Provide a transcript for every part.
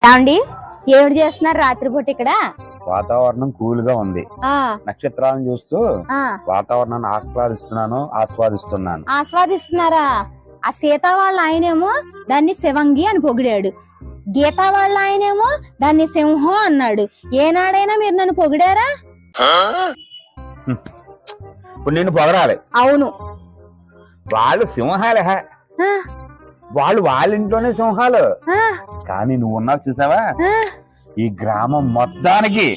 ఏమండి ఏమిటి చేస్తున్నారు రాత్రిపూట ఇక్కడ? వాతావరణం కూల్ గా ఉంది. నక్షత్రాలను చూస్తూ వాతావరణాన్ని ఆస్వాదిస్తున్నాను. ఆస్వాదిస్తున్నారా? ఆ సీత వాళ్ళ ఆయనేమో దాన్ని శివంగి అని పొగిడాడు, గీత వాళ్ళ ఆయనేమో దాన్ని సింహం అన్నాడు. ఏనాడైనా మీరు నన్ను పొగిడారా? ఇప్పుడు నిన్ను పొగడాలి. అవును, వాళ్ళు సింహాలే, వాళ్ళు వాళ్ళ ఇంట్లోనే సింహాలు. కానీ నువ్వు ఉన్నావు చూసావా, ఈ గ్రామం మొత్తానికి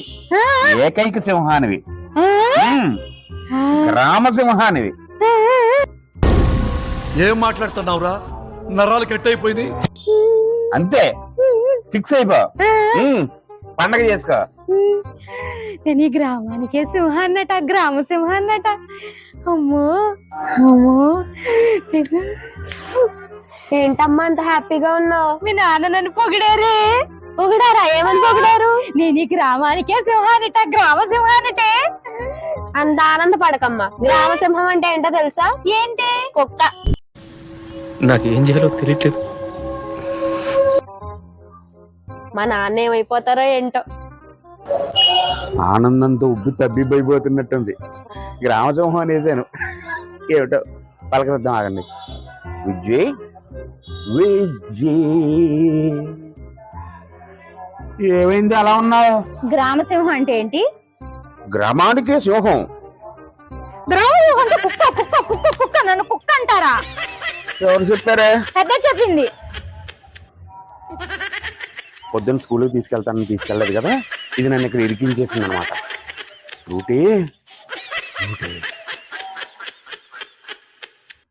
ఏకైక సింహానివి, గ్రామ సింహానివి. ఏం మాట్లాడుతున్నావురా? నరాలు కట్ అయిపోయింది. అంతే, ఫిక్స్ అయిపో, పండగ చేసుకో. నేను ఈ గ్రామానికే సింహాన్నట, గ్రామ సింహాన్నట. అమ్మో అమ్మో, ఏంటమ్మా అంత హ్యాపీగా ఉన్నావు? మీ నాన్న నన్ను పొగిడారే. పొగిడారా? ఏమని పొగిడారు? నేను ఈ గ్రామానికే సింహానిట, గ్రామ సింహానిటే. అంత ఆనంద పడకమ్మా. గ్రామ సింహం అంటే ఏంటో తెలుసా? ఏంటి? కుక్క. నాకేం చేయాలో తెలియట్లేదు. మా నాన్న ఏమైపోతారో ఏంటో. ఆనందంతో ఉబ్బి తబ్బిబ్బైపోతున్నట్టుంది. గ్రామసింహం అనేసాను. ఏమిటో పలకరిద్దాం, ఆగండి. విజయ్ విజయ్, ఏమైంది అలా ఉన్నావు? గ్రామ సింహం అంటే ఏంటి? గ్రామానికే సింహం. గ్రామ సింహం అంటే కుక్క కుక్క కుక్క కుక్క. నన్ను కుక్క అంటారా? ఎవరు చెప్పారే? పెద్ద చెప్పింది. పొద్దున్న స్కూల్కి తీసుకెళ్తానని తీసుకెళ్ళలేదు కదా, ఇది నన్ను ఇక్కడ ఇరికించేసింది అనమాట. ఫ్రూటీ